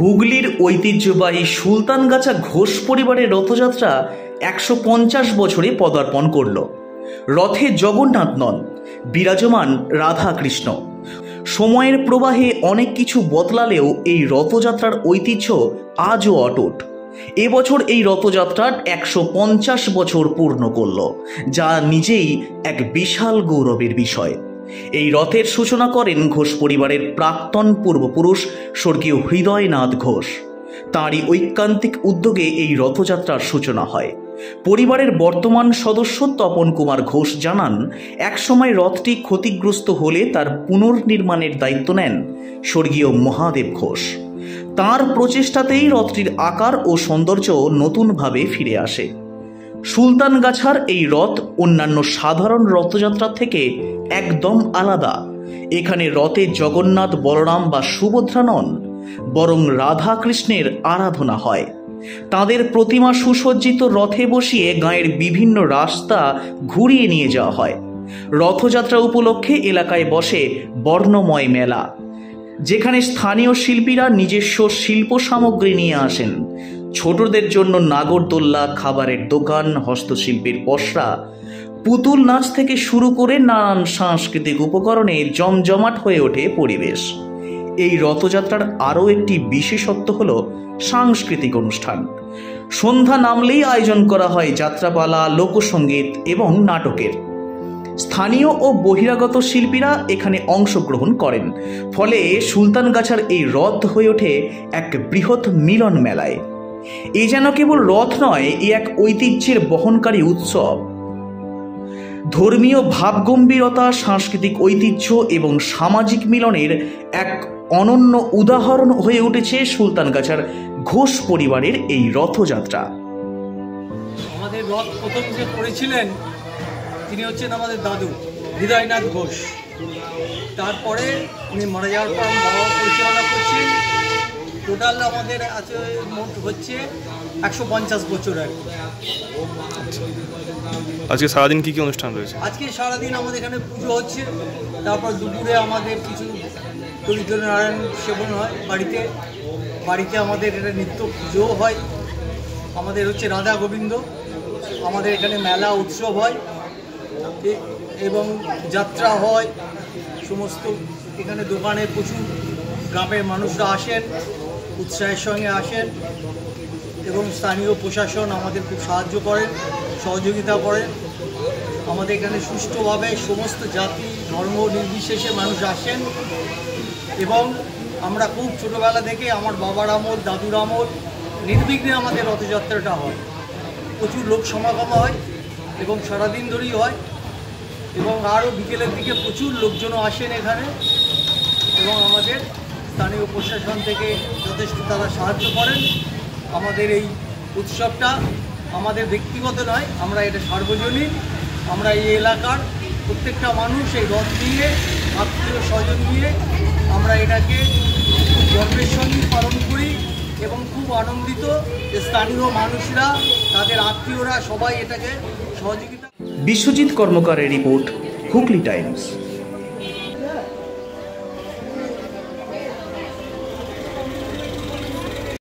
হুগলির ঐতিহ্যবাহী সুলতানগাছা ঘোষ পরিবারের রথযাত্রা ১৫০ বছরে পদার্পণ করল। রথে জগন্নাথ নন, বিরাজমান রাধাকৃষ্ণ। সময়ের প্রবাহে অনেক কিছু বদলালেও এই রথযাত্রার ঐতিহ্য আজও অটুট। এবছর এই রথযাত্রার ১৫০ বছর পূর্ণ করল, যা নিজেই এক বিশাল গৌরবের বিষয়। এই রথের সূচনা করেন ঘোষ পরিবারের প্রাক্তন পূর্বপুরুষ স্বর্গীয় হৃদয়নাথ ঘোষ। তাঁরই ঐকান্তিক উদ্যোগে এই রথযাত্রার সূচনা হয়। পরিবারের বর্তমান সদস্য তপন কুমার ঘোষ জানান, একসময় রথটি ক্ষতিগ্রস্ত হলে তার পুনর্নির্মাণের দায়িত্ব নেন স্বর্গীয় মহাদেব ঘোষ। তাঁর প্রচেষ্টাতেই রথটির আকার ও সৌন্দর্য নতুনভাবে ফিরে আসে। সুলতানগাছার এই রথ অন্যান্য সাধারণ রথযাত্রা থেকে একদম আলাদা। এখানে রথে জগন্নাথ, বলরাম বা সুভদ্রা নন, বরং রাধা কৃষ্ণের আরাধনা হয়। তাদের প্রতিমা সুসজ্জিত রথে বসিয়ে গাঁয়ের বিভিন্ন রাস্তা ঘুরিয়ে নিয়ে যাওয়া হয়। রথযাত্রা উপলক্ষে এলাকায় বসে বর্ণময় মেলা, যেখানে স্থানীয় শিল্পীরা নিজস্ব শিল্প সামগ্রী নিয়ে আসেন। ছোটদের জন্য নাগরদোল্লা, খাবারের দোকান, হস্তশিল্পের পসরা, পুতুল নাচ থেকে শুরু করে নানান সাংস্কৃতিক উপকরণে জমজমাট হয়ে ওঠে পরিবেশ। এই রথযাত্রার আরও একটি বিশেষত্ব হল সাংস্কৃতিক অনুষ্ঠান। সন্ধ্যা নামলেই আয়োজন করা হয় যাত্রাপালা, লোকসঙ্গীত এবং নাটকের। স্থানীয় ও বহিরাগত শিল্পীরা এখানে অংশগ্রহণ করেন, ফলে সুলতানগাছার এই রথ হয়ে ওঠে এক বৃহৎ মিলন মেলায়। এ যেন কেবল রথ নয়, এ এক ঐতিহ্যের বহনকারী উৎসব। ধর্মীয় ভাবগম্ভীরতা, সাংস্কৃতিক ঐতিহ্য এবং সামাজিক মিলনের এক অনন্য উদাহরণ হয়ে উঠেছে সুলতানগাছার ঘোষ পরিবারের এই রথযাত্রা। আমাদের রথ প্রথম যে করেছিলেন তিনি হচ্ছেন আমাদের দাদু হৃদয়নাথ ঘোষ। তারপরে উনি মারা যাওয়ার পর বাবা পরিচালনা করছেন। টোটাল আমাদের আছে মোট হচ্ছে ১৫০ বছর আর কি। আজকে সারাদিন কি কি অনুষ্ঠান রয়েছে? আজকে সারাদিন আমাদের এখানে পুজো হচ্ছে, তারপর দুপুরে আমাদের কিছু দরিদ্র নারায়ণ সেবন হয় বাড়িতে। বাড়িতে আমাদের এটা নিত্য পুজোও হয়। আমাদের হচ্ছে রাধা গোবিন্দ, আমাদের এখানে মেলা উৎসব হয় এবং যাত্রা হয়। সমস্ত এখানে দোকানে প্রচুর গ্রামের মানুষরা আসেন, উৎসাহের সঙ্গে আসেন এবং স্থানীয় প্রশাসন আমাদের খুব সাহায্য করেন, সহযোগিতা করেন। আমাদের এখানে সুষ্ঠুভাবে সমস্ত জাতি ধর্ম নির্বিশেষে মানুষ আসেন এবং আমরা খুব ছোটোবেলা থেকে আমার বাবার আমল, দাদুর আমল নির্বিঘ্নে আমাদের রথযাত্রাটা হয়। প্রচুর লোক সমাগম হয় এবং সারাদিন ধরেই হয় এবং আরও বিকেলের দিকে প্রচুর লোকজনও আসেন এখানে এবং আমাদের স্থানীয় প্রশাসন থেকে যথেষ্ট তারা সাহায্য করেন। আমাদের এই উৎসবটা আমাদের ব্যক্তিগত নয়, আমরা এটা সার্বজনীন। আমরা এই এলাকার প্রত্যেকটা মানুষ এই রথ নিয়ে, আত্মীয় স্বজন নিয়ে আমরা এটাকে খুব গর্বের সঙ্গে পালন করি এবং খুব আনন্দিত যে স্থানীয় মানুষরা, তাদের আত্মীয়রা সবাই এটাকে সহযোগিতা। বিশ্বজিৎ কর্মকারের রিপোর্ট, হুগলি টাইমস।